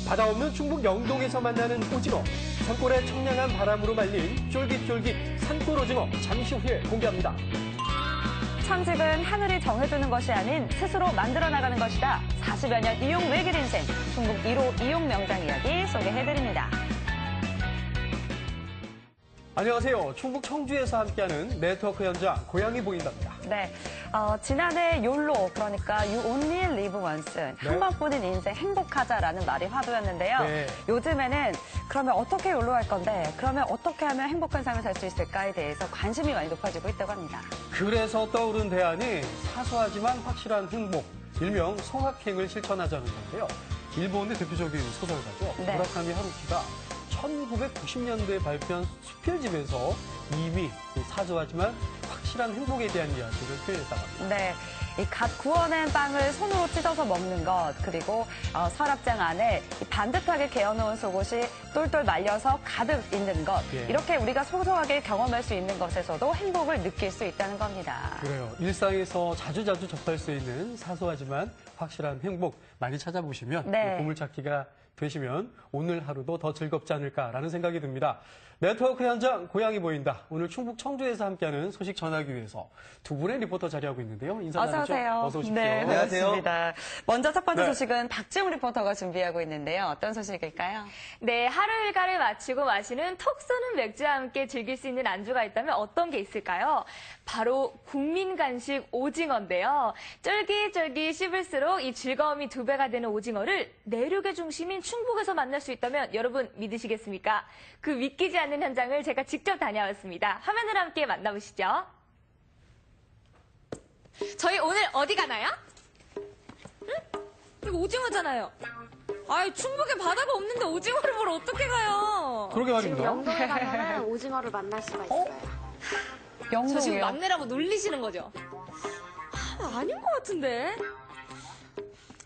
바다 없는 충북 영동에서 만나는 오징어. 산골의 청량한 바람으로 말린 쫄깃쫄깃 산골 오징어 잠시 후에 공개합니다. 천직은 하늘이 정해주는 것이 아닌 스스로 만들어 나가는 것이다. 40여 년 이용 외길 인생, 충북 1호 이용 명장 이야기 소개해드립니다. 안녕하세요. 충북 청주에서 함께하는 네트워크 현장 고향이 보인답니다. 네, 지난해 욜로, 그러니까 You Only Live Once, 한 번뿐인 인생 행복하자라는 말이 화두였는데요. 네. 요즘에는 그러면 어떻게 욜로 할 건데, 그러면 어떻게 하면 행복한 삶을 살 수 있을까에 대해서 관심이 많이 높아지고 있다고 합니다. 그래서 떠오른 대안이 사소하지만 확실한 행복, 일명 성악행을 실천하자는 건데요. 일본의 대표적인 소설가죠. 네. 무라카미 하루키가 1990년대에 발표한 수필집에서 이미 사소하지만 확실한 행복에 대한 이야기를 표현했다고 합니다. 네, 이 갓 구워낸 빵을 손으로 찢어서 먹는 것, 그리고 서랍장 안에 반듯하게 개어놓은 속옷이 똘똘 말려서 가득 있는 것, 예. 이렇게 우리가 소소하게 경험할 수 있는 것에서도 행복을 느낄 수 있다는 겁니다. 그래요. 일상에서 자주자주 접할 수 있는 사소하지만 확실한 행복 많이 찾아보시면 네. 보물찾기가 되시면 오늘 하루도 더 즐겁지 않을까라는 생각이 듭니다. 네트워크 현장 고향이 보인다. 오늘 충북 청주에서 함께하는 소식 전하기 위해서 두 분의 리포터 자리하고 있는데요. 인사 어서 나누죠? 오세요. 어서 오십시오. 네, 반갑습니다. 먼저 첫 번째 네. 소식은 박지웅 리포터가 준비하고 있는데요. 어떤 소식일까요? 네, 하루 일과를 마치고 마시는 톡 쏘는 맥주와 함께 즐길 수 있는 안주가 있다면 어떤 게 있을까요? 바로 국민 간식 오징어인데요. 쫄깃쫄깃 씹을수록 이 즐거움이 2배가 되는 오징어를 내륙의 중심인 충북에서 만날 수 있다면 여러분 믿으시겠습니까? 그 믿기지 않는 현장을 제가 직접 다녀왔습니다. 화면으로 함께 만나보시죠. 저희 오늘 어디 가나요? 응? 이거 오징어잖아요. 아이, 충북에 바다가 없는데 오징어를 보러 어떻게 가요? 그러게 지금 말입니다. 영동에 가면은 오징어를 만날 수가 있어요. 저 지금 영동이요. 막내라고 놀리시는 거죠? 아닌 것 같은데.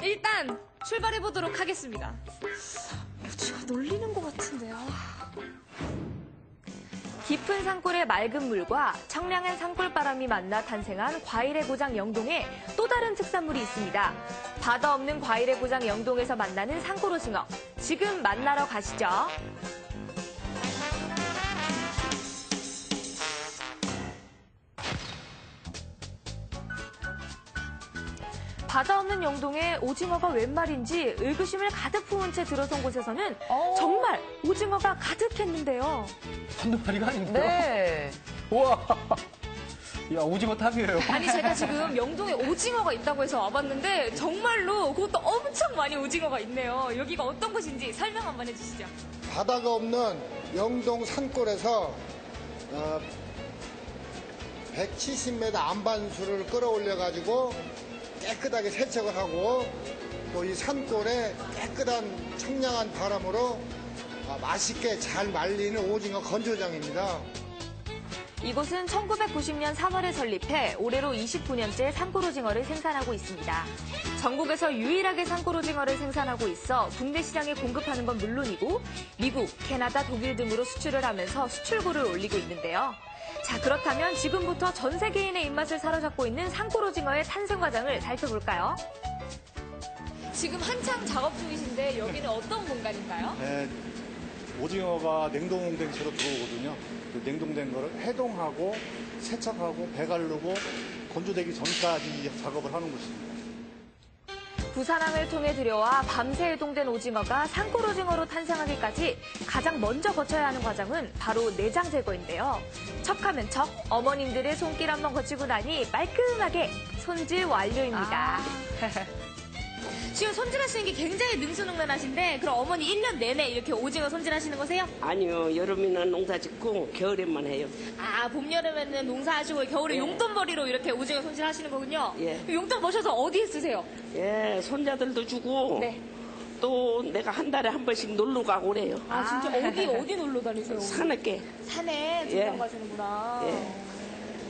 일단 출발해보도록 하겠습니다. 제가 놀리는 것 같은데요. 깊은 산골의 맑은 물과 청량한 산골바람이 만나 탄생한 과일의 고장 영동에 또 다른 특산물이 있습니다. 바다 없는 과일의 고장 영동에서 만나는 산골오징어. 지금 만나러 가시죠. 바다 없는 영동에 오징어가 웬 말인지 의구심을 가득 품은 채 들어선 곳에서는 정말 오징어가 가득했는데요. 한두 마리가 아닌데요. 네. 우와. 야, 오징어 탑이에요. 아니, 제가 지금 영동에 오징어가 있다고 해서 와봤는데 정말로 그것도 엄청 많이 오징어가 있네요. 여기가 어떤 곳인지 설명 한번 해주시죠. 바다가 없는 영동 산골에서 170m 안반수를 끌어올려가지고 깨끗하게 세척을 하고 또 이 산골에 깨끗한 청량한 바람으로 맛있게 잘 말리는 오징어 건조장입니다. 이곳은 1990년 3월에 설립해 올해로 29년째 산골오징어를 생산하고 있습니다. 전국에서 유일하게 산골오징어를 생산하고 있어 국내 시장에 공급하는 건 물론이고 미국, 캐나다, 독일 등으로 수출을 하면서 수출고를 올리고 있는데요. 자, 그렇다면 지금부터 전 세계인의 입맛을 사로잡고 있는 산골오징어의 탄생 과정을 살펴볼까요? 지금 한창 작업 중이신데 여기는 어떤 공간인가요? 네, 오징어가 냉동된 채로 들어오거든요. 그 냉동된 거를 해동하고 세척하고 배가르고 건조되기 전까지 작업을 하는 곳입니다. 부산항을 통해 들여와 밤새 해동된 오징어가 산골오징어로 탄생하기까지 가장 먼저 거쳐야 하는 과정은 바로 내장 제거인데요. 척하면 척, 어머님들의 손길 한번 거치고 나니 말끔하게 손질 완료입니다. 지금 손질하시는 게 굉장히 능수능란하신데 그럼 어머니 1년 내내 이렇게 오징어 손질하시는 거세요? 아니요, 여름에는 농사 짓고 겨울에만 해요. 아, 봄, 여름에는 농사하시고 겨울에 용돈벌이로 이렇게 오징어 손질하시는 거군요. 예. 용돈 버셔서 어디에 쓰세요? 예, 손자들도 주고 네. 또 내가 한 달에 한 번씩 놀러 가고 그래요. 아, 진짜 어디 놀러 다니세요? 산악계. 산에 예. 조장 가시는구나.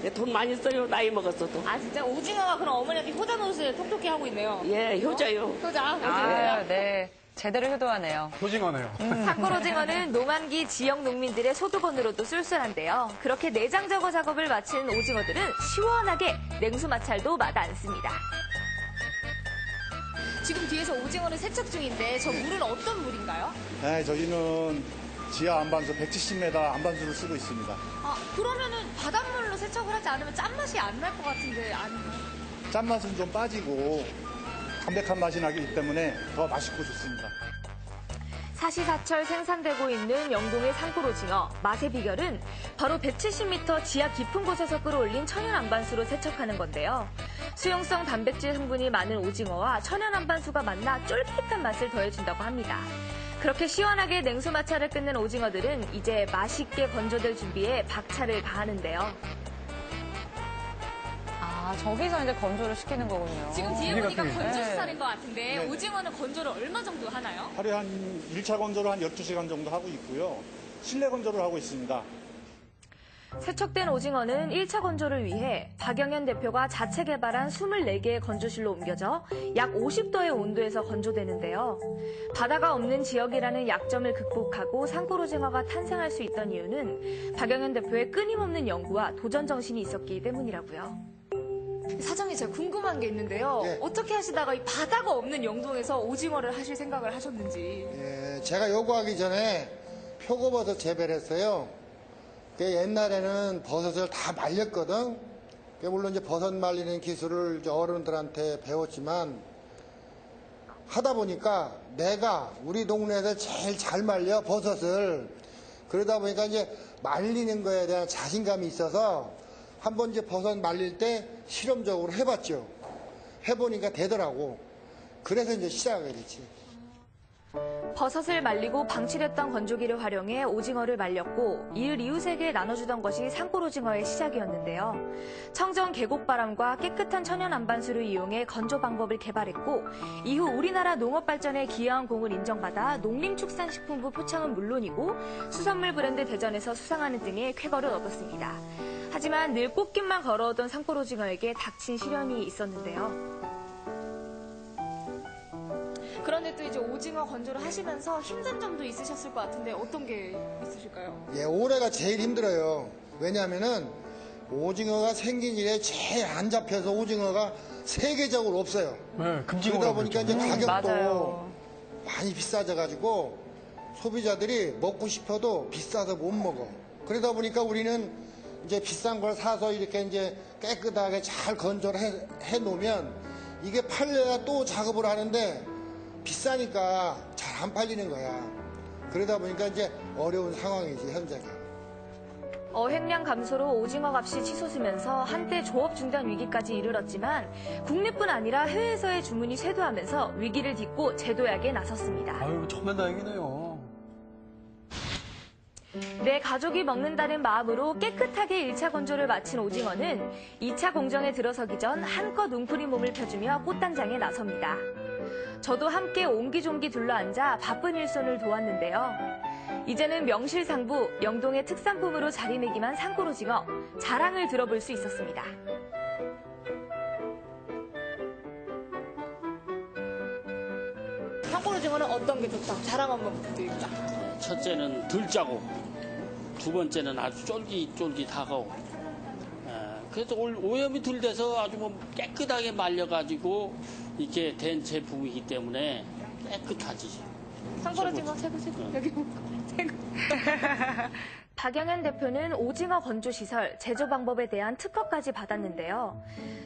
예, 돈 많이 써요, 나이 먹었어도. 아, 진짜 오징어가 그럼 어머니한테 효자 노릇을 톡톡히 하고 있네요. 예, 효자요. 효자. 네. 제대로 효도하네요. 오징어네요. 산골오징어는 농한기 지역 농민들의 소득원으로도 쏠쏠한데요. 그렇게 내장 제거 작업을 마친 오징어들은 시원하게 냉수 마찰도 마다않습니다. 지금 뒤에서 오징어를 세척 중인데 저 물은 어떤 물인가요? 네, 저희는 지하 안반수 170m 안반수를 쓰고 있습니다. 아, 그러면은 바닷물로 세척을 하지 않으면 짠맛이 안 날 것 같은데 아닌가요? 짠맛은 좀 빠지고 담백한 맛이 나기 때문에 더 맛있고 좋습니다. 사시사철 생산되고 있는 영동의 산골오징어. 맛의 비결은 바로 170m 지하 깊은 곳에서 끌어올린 천연 안반수로 세척하는 건데요. 수용성 단백질 성분이 많은 오징어와 천연 안반수가 만나 쫄깃한 맛을 더해준다고 합니다. 그렇게 시원하게 냉수 마찰을 끝낸 오징어들은 이제 맛있게 건조될 준비에 박차를 가하는데요. 아, 저기서 이제 건조를 시키는 거군요. 지금 뒤에 이게 보니까 같은 건조 네. 수사인 것 같은데 네. 오징어는 건조를 얼마 정도 하나요? 하루에 한 1차 건조를 한 12시간 정도 하고 있고요. 실내 건조를 하고 있습니다. 세척된 오징어는 1차 건조를 위해 박영현 대표가 자체 개발한 24개의 건조실로 옮겨져 약 50도의 온도에서 건조되는데요. 바다가 없는 지역이라는 약점을 극복하고 산골오징어가 탄생할 수 있던 이유는 박영현 대표의 끊임없는 연구와 도전 정신이 있었기 때문이라고요. 사장님, 제가 궁금한 게 있는데요. 예. 어떻게 하시다가 이 바다가 없는 영동에서 오징어를 하실 생각을 하셨는지. 예, 제가 요구하기 전에 표고버섯 재배를 했어요. 옛날에는 버섯을 다 말렸거든. 물론 이제 버섯 말리는 기술을 이제 어른들한테 배웠지만 하다 보니까 내가 우리 동네에서 제일 잘 말려 버섯을. 그러다 보니까 이제 말리는 거에 대한 자신감이 있어서 한번 이제 버섯 말릴 때 실험적으로 해봤죠. 해보니까 되더라고. 그래서 이제 시작하게 됐지. 버섯을 말리고 방치됐던 건조기를 활용해 오징어를 말렸고 이을 이웃에게 나눠주던 것이 산골오징어의 시작이었는데요. 청정 계곡바람과 깨끗한 천연 안반수를 이용해 건조 방법을 개발했고 이후 우리나라 농업 발전에 기여한 공을 인정받아 농림축산식품부 표창은 물론이고 수산물 브랜드 대전에서 수상하는 등의 쾌거를 얻었습니다. 하지만 늘 꽃길만 걸어오던 산골오징어에게 닥친 시련이 있었는데요. 그런데 또 이제 오징어 건조를 하시면서 힘든 점도 있으셨을 것 같은데 어떤 게 있으실까요? 예, 올해가 제일 힘들어요. 왜냐하면은 오징어가 생긴 이래 제일 안 잡혀서 오징어가 세계적으로 없어요. 네, 금징어라고 그러다 보니까 이제 그랬죠. 가격도 맞아요. 많이 비싸져가지고 소비자들이 먹고 싶어도 비싸서 못 먹어. 그러다 보니까 우리는 이제 비싼 걸 사서 이렇게 이제 깨끗하게 잘 건조를 해 놓으면 이게 팔려야 또 작업을 하는데 비싸니까 잘 안 팔리는 거야. 그러다 보니까 이제 어려운 상황이지, 현재가. 어획량 감소로 오징어 값이 치솟으면서 한때 조업 중단 위기까지 이르렀지만 국내뿐 아니라 해외에서의 주문이 쇄도하면서 위기를 딛고 재도약에 나섰습니다. 아유, 천만다행이네요. 내 가족이 먹는다는 마음으로 깨끗하게 1차 건조를 마친 오징어는 2차 공정에 들어서기 전 한껏 웅크린 몸을 펴주며 꽃단장에 나섭니다. 저도 함께 옹기종기 둘러앉아 바쁜 일손을 도왔는데요. 이제는 명실상부 영동의 특산품으로 자리매김한 산골오징어 자랑을 들어볼 수 있었습니다. 산골오징어는 어떤 게 좋다? 자랑 한번 부탁드립니다. 첫째는 덜 짜고 두 번째는 아주 쫄깃쫄깃하고 그래서 오염이 덜 돼서 아주 뭐 깨끗하게 말려가지고 이렇게 된 제품이기 때문에 깨끗하지. 산골오징어 최고. 여기 최고. 박영현 대표는 오징어 건조 시설, 제조 방법에 대한 특허까지 받았는데요.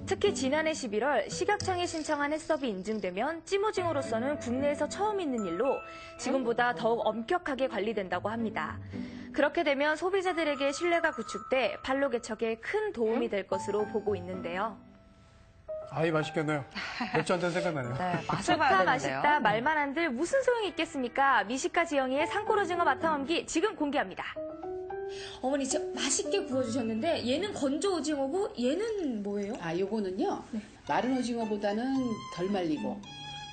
특히 지난해 11월 식약청이 신청한 해썹이 인증되면 찜오징어로서는 국내에서 처음 있는 일로 지금보다 더욱 엄격하게 관리된다고 합니다. 그렇게 되면 소비자들에게 신뢰가 구축돼 판로 개척에 큰 도움이 될 것으로 보고 있는데요. 아이, 맛있겠네요. 맥주 한 잔 생각나네요. 네, 맛을 봐야 좋다, 되는데요. 맛있다, 말만 한들 무슨 소용이 있겠습니까? 미식가 지영이의 산골오징어 맛탐험기 지금 공개합니다. 어머니, 진짜 맛있게 구워주셨는데 얘는 건조 오징어고 얘는 뭐예요? 아, 요거는요. 마른 오징어보다는 덜 말리고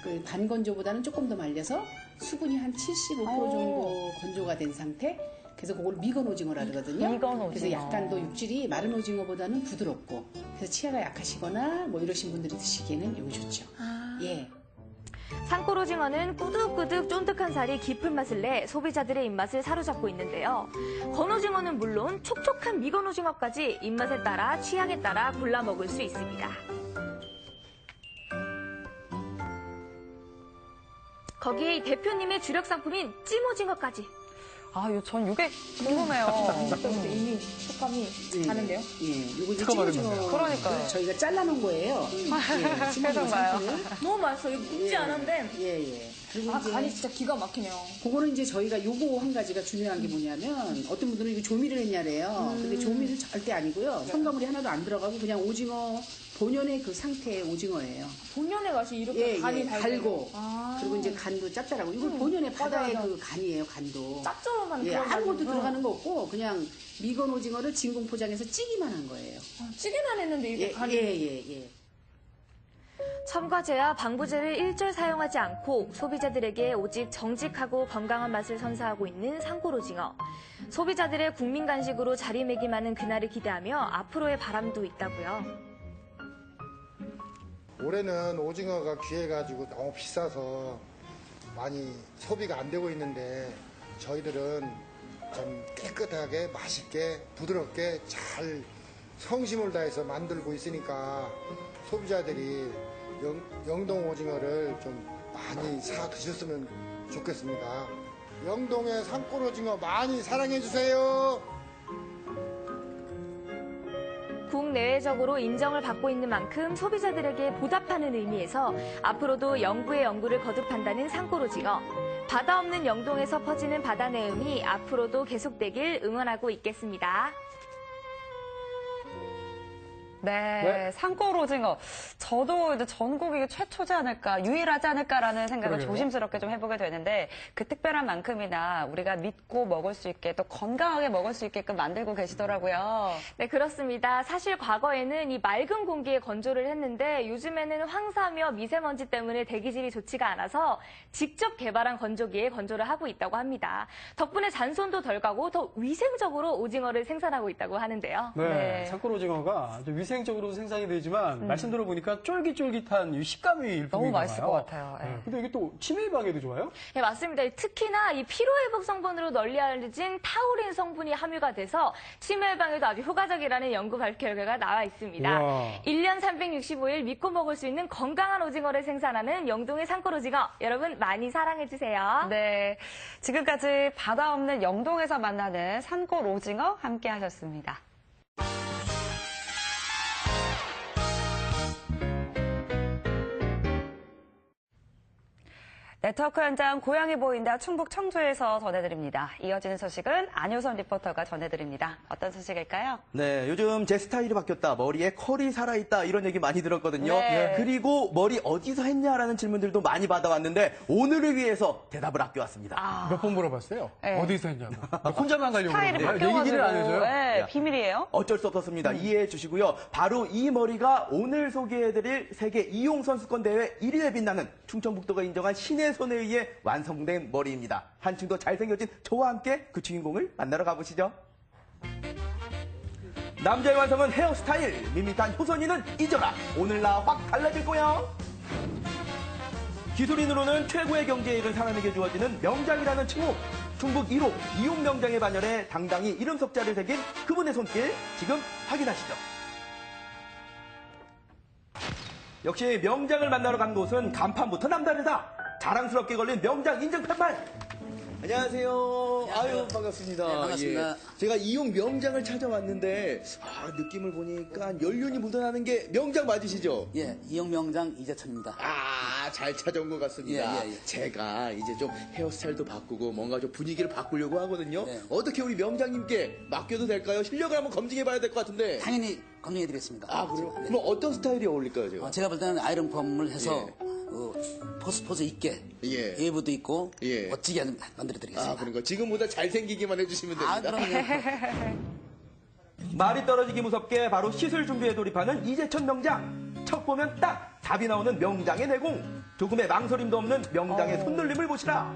그 반건조보다는 조금 더 말려서 수분이 한 75% 정도 건조가 된 상태. 그래서 그걸 미건 오징어라 그러거든요. 미건 오징어. 그래서 약간 더 육질이 마른 오징어보다는 부드럽고 그래서 치아가 약하시거나 뭐 이러신 분들이 드시기에는 이거 좋죠. 예. 산골오징어는 꾸덕꾸덕 쫀득한 살이 깊은 맛을 내 소비자들의 입맛을 사로잡고 있는데요. 건오징어는 물론 촉촉한 미건오징어까지 입맛에 따라 취향에 따라 골라 먹을 수 있습니다. 거기에 이 대표님의 주력 상품인 찜오징어까지. 전 이게 궁금해요. 이미 식감이 다른데요? 예, 요거 특허 받은 찜오징어. 그러니까요. 저희가 잘라놓은 거예요. 예, 찜오징어 그런가요? 상품을. 너무 맛있어요. 이거 굽지 않은데. 예. 그리고 이제 간이 진짜 기가 막히네요. 그거는 이제 저희가 요거 한 가지가 중요한 게 뭐냐면 어떤 분들은 이거 조미를 했냐래요. 근데 조미는 절대 아니고요. 첨가물이 하나도 안 들어가고 그냥 오징어 본연의 그 상태의 오징어예요. 본연의 맛이 이렇게 간이 달고 그리고 이제 간도 짭짤하고 이건 본연의 바다의 맞아요. 그 간이에요. 간도. 짭조름한 예, 그런 아무것도 맛이. 들어가는 거 없고 그냥 미건 오징어를 진공 포장해서 찌기만 한 거예요. 찌기만 했는데 이게 간이. 예. 첨가제와 방부제를 일절 사용하지 않고 소비자들에게 오직 정직하고 건강한 맛을 선사하고 있는 산골오징어. 소비자들의 국민 간식으로 자리매김하는 그날을 기대하며 앞으로의 바람도 있다고요. 올해는 오징어가 귀해가지고 너무 비싸서 많이 소비가 안 되고 있는데 저희들은 좀 깨끗하게 맛있게 부드럽게 잘 성심을 다해서 만들고 있으니까 소비자들이 영동 오징어를 좀 많이 사 드셨으면 좋겠습니다. 영동의 산골 오징어 많이 사랑해 주세요. 국내외적으로 인정을 받고 있는 만큼 소비자들에게 보답하는 의미에서 앞으로도 영구의 영구를 거듭한다는 산골오징어. 바다 없는 영동에서 퍼지는 바다 내음이 앞으로도 계속되길 응원하고 있겠습니다. 네, 산골 오징어. 저도 이제 전국이 최초지 않을까, 유일하지 않을까라는 생각을 그러게요. 조심스럽게 좀 해보게 되는데 그 특별한 만큼이나 우리가 믿고 먹을 수 있게 또 건강하게 먹을 수 있게끔 만들고 계시더라고요. 네, 그렇습니다. 사실 과거에는 이 맑은 공기에 건조를 했는데 요즘에는 황사며 미세먼지 때문에 대기질이 좋지가 않아서 직접 개발한 건조기에 건조를 하고 있다고 합니다. 덕분에 잔손도 덜 가고 더 위생적으로 오징어를 생산하고 있다고 하는데요. 네. 산골 오징어가 아주 위생적으로 생산이 되지만 말씀 들어보니까 쫄깃쫄깃한 이 식감이 일품인가 너무 봐요. 맛있을 것 같아요. 예. 근데 이게 또 치매 예방에도 좋아요? 네, 맞습니다. 특히나 이 피로회복 성분으로 널리 알려진 타우린 성분이 함유가 돼서 치매 예방에도 아주 효과적이라는 연구 결과가 나와 있습니다. 우와. 1년 365일 믿고 먹을 수 있는 건강한 오징어를 생산하는 영동의 산골 오징어. 여러분 많이 사랑해주세요. 네, 지금까지 바다 없는 영동에서 만나는 산골 오징어 함께 하셨습니다. 네트워크 현장 고향이 보인다 충북 청주에서 전해드립니다. 이어지는 소식은 안효선 리포터가 전해드립니다. 어떤 소식일까요? 네, 요즘 제 스타일이 바뀌었다. 머리에 컬이 살아있다. 이런 얘기 많이 들었거든요. 네. 그리고 머리 어디서 했냐라는 질문들도 많이 받아왔는데 오늘을 위해서 대답을 아껴왔습니다. 몇 번 물어봤어요? 네. 어디서 했냐고. 혼자만 가려고 스타일이 그러는데 얘기를 안 해줘요? 네, 비밀이에요. 어쩔 수 없었습니다. 이해해 주시고요. 바로 이 머리가 오늘 소개해드릴 세계 이용선수권 대회 1위에 빛나는 충청북도가 인정한 신의 손에 의해 완성된 머리입니다. 한층 더 잘생겨진 저와 함께 그 주인공을 만나러 가보시죠. 남자의 완성은 헤어스타일. 밋밋한 효선이는 잊어라. 오늘 나 확 달라질 거야. 기술인으로는 최고의 경제에 이른 사람에게 주어지는 명장이라는 칭호. 충북 1호 이용 명장의 반열에 당당히 이름 석자를 새긴 그분의 손길 지금 확인하시죠. 역시 명장을 만나러 간 곳은 간판부터 남다르다. 자랑스럽게 걸린 명장 인증 팻말. 안녕하세요. 아유 반갑습니다. 네, 반갑습니다. 예. 제가 이용 명장을 찾아왔는데 느낌을 보니까 연륜이 묻어나는 게 명장 맞으시죠? 예, 이용 명장 이재천입니다. 잘 찾아온 것 같습니다. 예. 제가 이제 좀 헤어스타일도 바꾸고 뭔가 좀 분위기를 바꾸려고 하거든요. 네. 어떻게 우리 명장님께 맡겨도 될까요? 실력을 한번 검증해봐야 될 것 같은데. 당연히 검증해드리겠습니다. 그래요? 네. 그럼 어떤 스타일이 어울릴까요, 제가? 제가 볼 때는 아이ron펌을 해서 포스 있게 예부도 있고 멋지게 만들어드리겠습니다. 그런 거 지금보다 잘생기기만 해주시면 됩니다. 그럼요. 말이 떨어지기 무섭게 바로 시술 준비에 돌입하는 이재천 명장. 척 보면 딱 답이 나오는 명장의 내공. 조금의 망설임도 없는 명장의 손놀림을 보시라.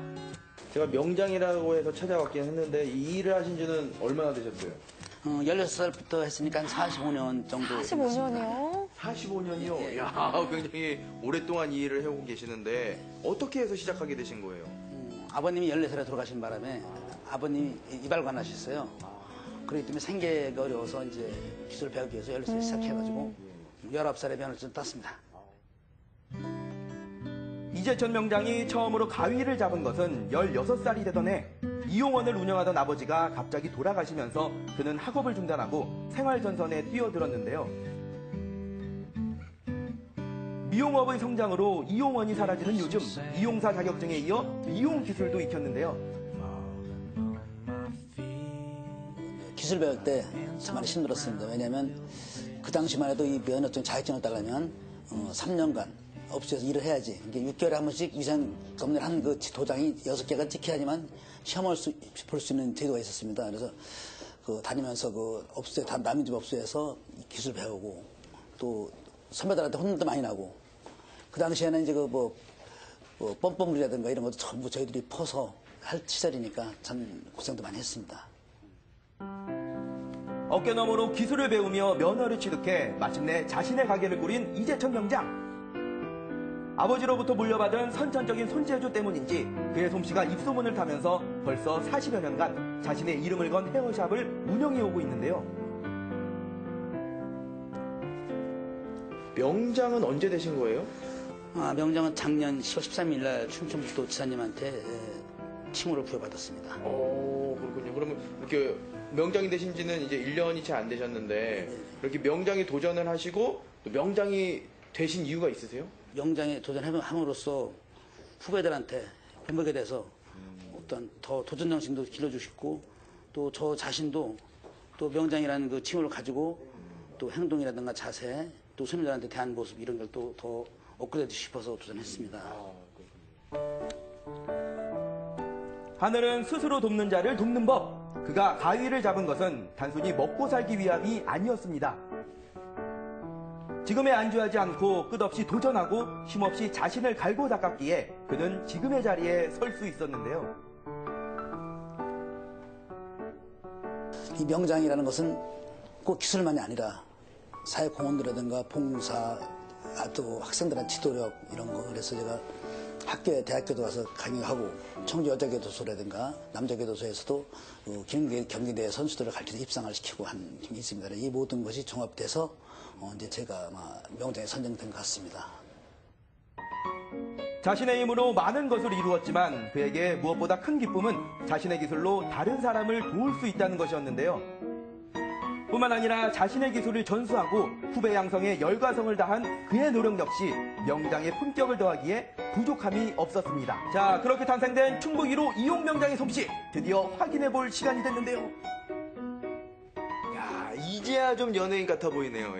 제가 명장이라고 해서 찾아왔긴 했는데 이 일을 하신 지는 얼마나 되셨어요? 16살부터 했으니까 한 45년 정도. 45년이요? 45년이요? 이야, 굉장히 오랫동안 이 일을 해오고 계시는데 어떻게 해서 시작하게 되신 거예요? 아버님이 14살에 돌아가신 바람에 아버님이 이발관 하셨어요. 그렇기 때문에 생계가 어려워서 이제 기술을 배우기 위해서 14살에 시작해가지고 19살에 면허를 좀 땄습니다. 이재천 명장이 처음으로 가위를 잡은 것은 16살이 되던 해 이용원을 운영하던 아버지가 갑자기 돌아가시면서 그는 학업을 중단하고 생활전선에 뛰어들었는데요. 미용업의 성장으로 이용원이 사라지는 요즘 미용사 자격증에 이어 미용 기술도 익혔는데요. 기술 배울 때 정말 힘들었습니다. 왜냐하면 그 당시만 해도 이 면허증 자격증을 따려면 3년간 업소에서 일을 해야지. 이게 6개월에 한 번씩 위생 검문을 한 그 도장이 6개가 찍혀야지만 시험을 볼 수 있는 제도가 있었습니다. 그래서 그 다니면서 그 업소에 남인집 업소에서 기술 배우고 또 선배들한테 혼도 많이 나고 그 당시에는 이제 그 뻔뻔물이라든가 이런 것도 전부 저희들이 퍼서 할 시절이니까 참 고생도 많이 했습니다. 어깨너머로 기술을 배우며 면허를 취득해 마침내 자신의 가게를 꾸린 이재천 명장. 아버지로부터 물려받은 선천적인 손재주 때문인지 그의 솜씨가 입소문을 타면서 벌써 40여 년간 자신의 이름을 건 헤어샵을 운영해오고 있는데요. 명장은 언제 되신 거예요? 명장은 작년 10월 13일 날 충청북도 지사님한테 칭호를 부여받았습니다. 그렇군요. 그러면 이렇게 명장이 되신 지는 이제 1년이 채 안 되셨는데 이렇게 명장에 도전을 하시고 또 명장이 되신 이유가 있으세요? 명장에 도전함으로써 후배들한테 뱀먹게 돼서 어떤 더 도전 정신도 길러주시고 또 저 자신도 또 명장이라는 그 칭호를 가지고 또 행동이라든가 자세 또 손님들한테 대한 모습 이런 걸 또 더 업그레이드 싶어서 도전했습니다. 하늘은 스스로 돕는 자를 돕는 법. 그가 가위를 잡은 것은 단순히 먹고 살기 위함이 아니었습니다. 지금에 안주하지 않고 끝없이 도전하고 쉼없이 자신을 갈고 닦았기에 그는 지금의 자리에 설 수 있었는데요. 이 명장이라는 것은 꼭 기술만이 아니라 사회공헌이라든가 봉사, 또 학생들한테 지도력 이런 거. 그래서 제가 학교에 대학교도 가서 강의하고 청주 여자교도소라든가 남자교도소에서도 경기대 선수들을 가르쳐서 입상을 시키고 한 힘이 있습니다. 이 모든 것이 종합돼서 이제 제가 명장에 선정된 것 같습니다. 자신의 힘으로 많은 것을 이루었지만 그에게 무엇보다 큰 기쁨은 자신의 기술로 다른 사람을 도울 수 있다는 것이었는데요. 뿐만 아니라 자신의 기술을 전수하고 후배 양성에 열과성을 다한 그의 노력 역시 명장의 품격을 더하기에 부족함이 없었습니다. 자, 그렇게 탄생된 충북 1호 이용 명장의 솜씨 드디어 확인해볼 시간이 됐는데요. 야, 이제야 좀 연예인 같아 보이네요.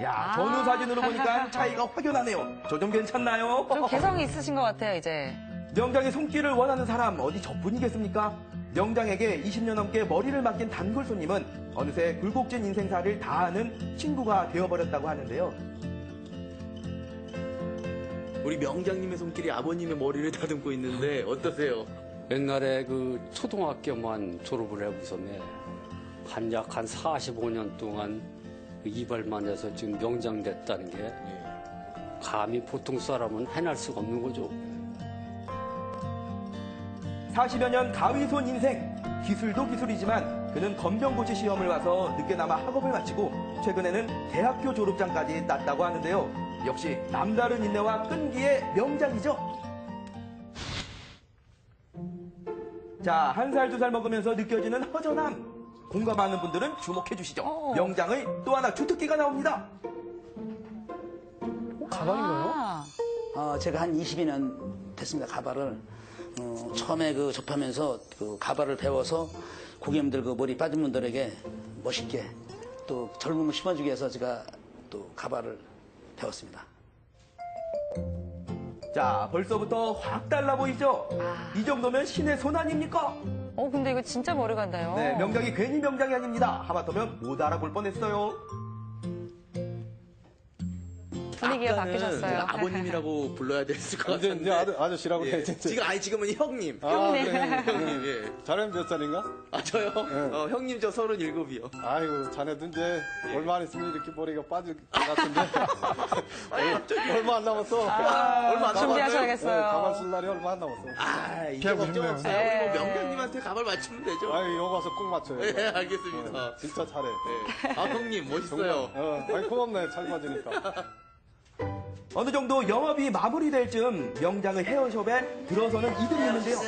야, 전후 사진으로 보니까 차이가 확연하네요. 저 좀 괜찮나요? 좀 개성이 있으신 것 같아요, 이제. 명장의 손길을 원하는 사람 어디 저뿐이겠습니까? 명장에게 20년 넘게 머리를 맡긴 단골 손님은 어느새 굴곡진 인생사를 다 아는 친구가 되어버렸다고 하는데요. 우리 명장님의 손길이 아버님의 머리를 다듬고 있는데 어떠세요? 옛날에 그 초등학교만 졸업을 해보셨네. 한 45년 동안 그 이발만 해서 지금 명장 됐다는 게 감히 보통 사람은 해낼 수가 없는 거죠. 40여 년 가위손 인생. 기술도 기술이지만 그는 검정고시 시험을 봐서 늦게나마 학업을 마치고 최근에는 대학교 졸업장까지 땄다고 하는데요. 역시 남다른 인내와 끈기의 명장이죠. 자, 1살, 2살 먹으면서 느껴지는 허전함. 공감하는 분들은 주목해 주시죠. 명장의 또 하나 주특기가 나옵니다. 가발인가요? 제가 한 22년 됐습니다. 가발을. 처음에 접하면서 가발을 배워서 고객님들 머리 빠진 분들에게 멋있게 또 젊음을 심어주기 위해서 제가 또 가발을 배웠습니다. 자, 벌써부터 확 달라 보이죠? 이 정도면 신의 손 아닙니까? 근데 이거 진짜 머리 간다요. 네, 명장이 괜히 명장이 아닙니다. 하마터면 못 알아볼 뻔했어요. 분위기가 바뀌셨어요. 아버님이라고 불러야 됐을 것 같은데. 이제 아저씨라고 예. 해야지. 지금은 형님. 형님. 그래. 형님, 예. 자네는 몇 살인가? 저요? 형님 저 37이요. 아이고, 자네도 이제 얼마 안 있으면 이렇게 머리가 빠질 것 같은데. 얼마 안 남았어. 얼마 안 준비하셔야겠어요. 가발 쓸 날이 얼마 안 남았어. 이제 걱정 없어요. 네. 우리 명장님한테 가발 맞추면 되죠. 아이, 여기 와서 꼭 맞춰요. 네, 알겠습니다. 진짜 잘해. 형님 멋있어요. 아이, 고맙네. 잘 맞으니까. 어느 정도 영업이 마무리될 즈음 명장의 헤어숍에 들어서는 이들이 있는데요.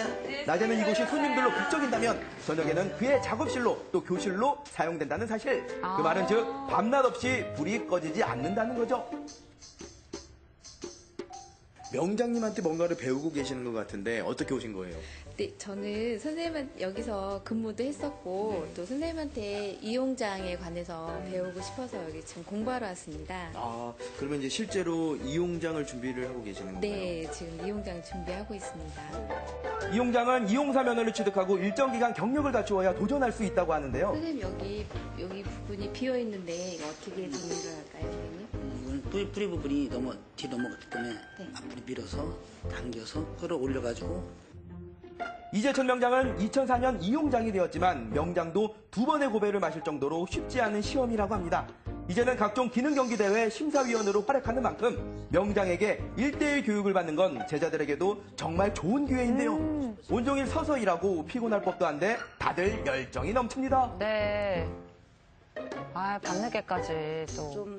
낮에는 이곳이 손님들로 북적인다면 저녁에는 그의 작업실로 또 교실로 사용된다는 사실. 그 말은 즉 밤낮 없이 불이 꺼지지 않는다는 거죠. 명장님한테 뭔가를 배우고 계시는 것 같은데 어떻게 오신 거예요? 네, 저는 선생님한테 여기서 근무도 했었고 또 선생님한테 이용장에 관해서 배우고 싶어서 여기 지금 공부하러 왔습니다. 아, 그러면 이제 실제로 이용장을 준비를 하고 계시는 건가요? 네, 지금 이용장 준비하고 있습니다. 이용장은 이용사 면허를 취득하고 일정 기간 경력을 갖추어야 도전할 수 있다고 하는데요. 선생님 여기 부분이 비어 있는데 이거 어떻게 정리를 할까요, 선생님? 이건 뿌리 부분이 너무 뒤로 넘어갔기 때문에 앞으로 밀어서 당겨서 끌어올려가지고. 이재천 명장은 2004년 이용장이 되었지만 명장도 2번의 고배를 마실 정도로 쉽지 않은 시험이라고 합니다. 이제는 각종 기능 경기 대회 심사위원으로 활약하는 만큼 명장에게 1대1 교육을 받는 건 제자들에게도 정말 좋은 기회인데요. 온종일 서서 일하고 피곤할 법도 한데 다들 열정이 넘칩니다. 네. 밤늦게까지 또. 좀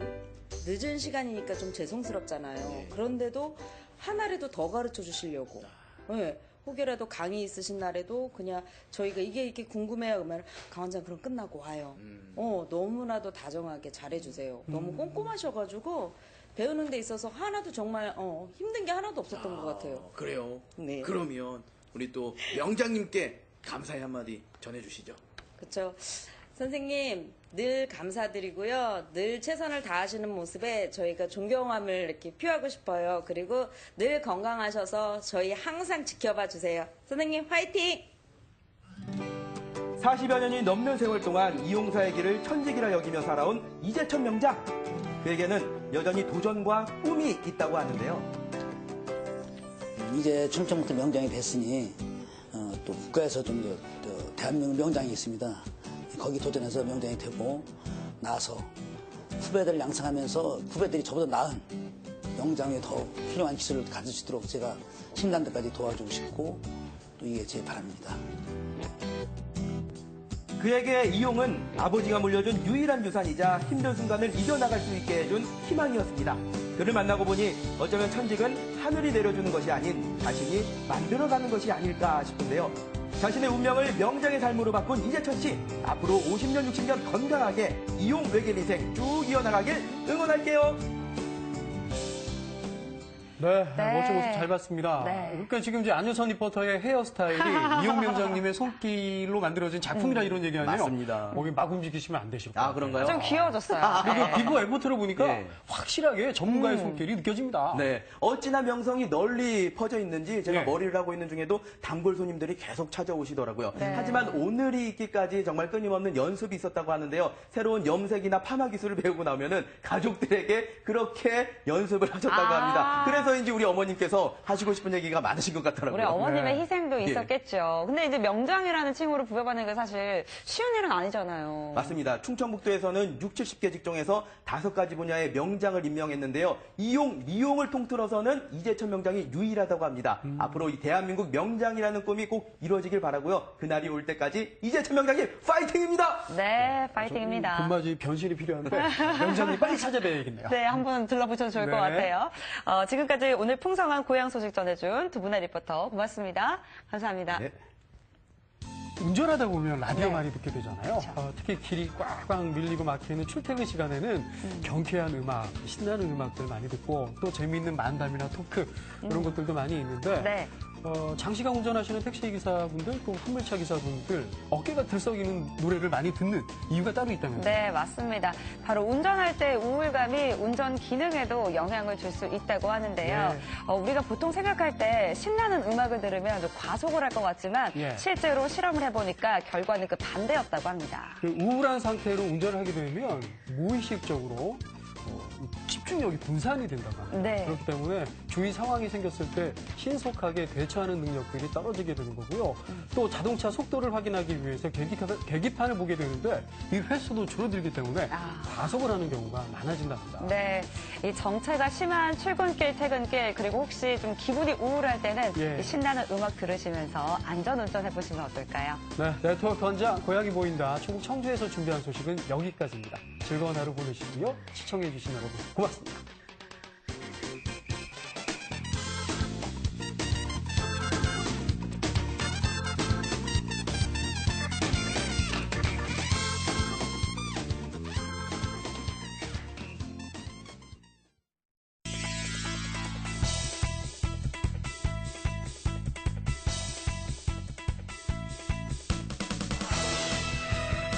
늦은 시간이니까 좀 죄송스럽잖아요. 그런데도 하나라도 더 가르쳐 주시려고. 네. 혹여라도 강의 있으신 날에도 그냥 저희가 이게 이렇게 궁금해요 그러면 강원장 그럼 끝나고 와요. 너무나도 다정하게 잘해주세요. 너무 꼼꼼하셔가지고 배우는 데 있어서 하나도 정말 힘든 게 하나도 없었던 것 같아요. 그래요? 네. 그러면 우리 또 명장님께 감사의 한마디 전해주시죠. 그렇죠. 선생님 늘 감사드리고요. 늘 최선을 다하시는 모습에 저희가 존경함을 이렇게 표하고 싶어요. 그리고 늘 건강하셔서 저희 항상 지켜봐 주세요. 선생님 화이팅! 40여 년이 넘는 세월 동안 이용사의 길을 천직이라 여기며 살아온 이재천 명장. 그에게는 여전히 도전과 꿈이 있다고 하는데요. 이제 충청북도 명장이 됐으니 또 국가에서 좀 대한민국 명장이 있습니다. 거기 도전해서 명장이 되고 나서 후배들을 양성하면서 후배들이 저보다 나은 명장에 더 훌륭한 기술을 가질 수 있도록 제가 신난 데까지 도와주고 싶고 또 이게 제 바람입니다. 그에게 이용은 아버지가 물려준 유일한 유산이자 힘든 순간을 이겨나갈 수 있게 해준 희망이었습니다. 그를 만나고 보니 어쩌면 천직은 하늘이 내려주는 것이 아닌 자신이 만들어가는 것이 아닐까 싶은데요. 자신의 운명을 명장의 삶으로 바꾼 이재천 씨. 앞으로 50년, 60년 건강하게 이용 외길 인생 쭉 이어나가길 응원할게요. 네, 멋진 모습 잘 봤습니다. 네. 그러니까 지금 이제 안효선 리포터의 헤어스타일이 이용 명장님의 손길로 만들어진 작품이라 이런 얘기 아니에요? 맞습니다. 목이 막 움직이시면 안 되실 거예요. 그런가요? 좀 귀여워졌어요. 그리고 피부 에포트를 보니까 네. 확실하게 전문가의 손길이 느껴집니다. 네, 어찌나 명성이 널리 퍼져 있는지 제가 예. 머리를 하고 있는 중에도 단골 손님들이 계속 찾아오시더라고요. 네. 하지만 오늘이 있기까지 정말 끊임없는 연습이 있었다고 하는데요. 새로운 염색이나 파마 기술을 배우고 나오면은 가족들에게 그렇게 연습을 하셨다고 합니다. 그래서인지 우리 어머님께서 하시고 싶은 얘기가 많으신 것 같더라고요. 우리 어머님의 네. 희생도 예. 있었겠죠. 근데 이제 명장이라는 칭호를 부여받는 게 사실 쉬운 일은 아니잖아요. 맞습니다. 충청북도에서는 60, 70개 직종에서 5가지 분야의 명장을 임명했는데요. 이용, 미용을 통틀어서는 이재천 명장이 유일하다고 합니다. 앞으로 이 대한민국 명장이라는 꿈이 꼭 이루어지길 바라고요. 그날이 올 때까지 이재천 명장님 파이팅입니다. 네, 파이팅입니다. 금바지 변신이 필요한데 명장님 빨리 찾아뵈야겠네요. 네, 한번 들러보셔도 좋을 것 네. 같아요. 지금까지 오늘 풍성한 고향 소식 전해준 두 분의 리포터 고맙습니다. 감사합니다. 네. 운전하다 보면 라디오 네. 많이 듣게 되잖아요. 특히 길이 꽉꽉 밀리고 막히는 출퇴근 시간에는 경쾌한 음악, 신나는 음악들 많이 듣고 또 재미있는 만담이나 토크 이런 것들도 많이 있는데 네. 장시간 운전하시는 택시 기사분들 또 화물차 기사분들 어깨가 들썩이는 노래를 많이 듣는 이유가 따로 있다면서요? 네, 맞습니다. 바로 운전할 때 우울감이 운전 기능에도 영향을 줄 수 있다고 하는데요. 네. 우리가 보통 생각할 때 신나는 음악을 들으면 좀 과속을 할 것 같지만 예. 실제로 실험을 해보니까 결과는 그 반대였다고 합니다. 그 우울한 상태로 운전을 하게 되면 무의식적으로 집중력이 분산이 된다고 합니다. 네. 그렇기 때문에 주위 상황이 생겼을 때 신속하게 대처하는 능력들이 떨어지게 되는 거고요. 또 자동차 속도를 확인하기 위해서 계기판을 보게 되는데 이 횟수도 줄어들기 때문에 과속을 하는 경우가 많아진답니다. 네, 이 정체가 심한 출근길, 퇴근길, 그리고 혹시 좀 기분이 우울할 때는 예. 이 신나는 음악 들으시면서 안전운전 해보시면 어떨까요? 네, 네트워크 현장 고향이 보인다. 충북 청주에서 준비한 소식은 여기까지입니다. 즐거운 하루 보내시고요. 시청해주신 여러분 고맙습니다.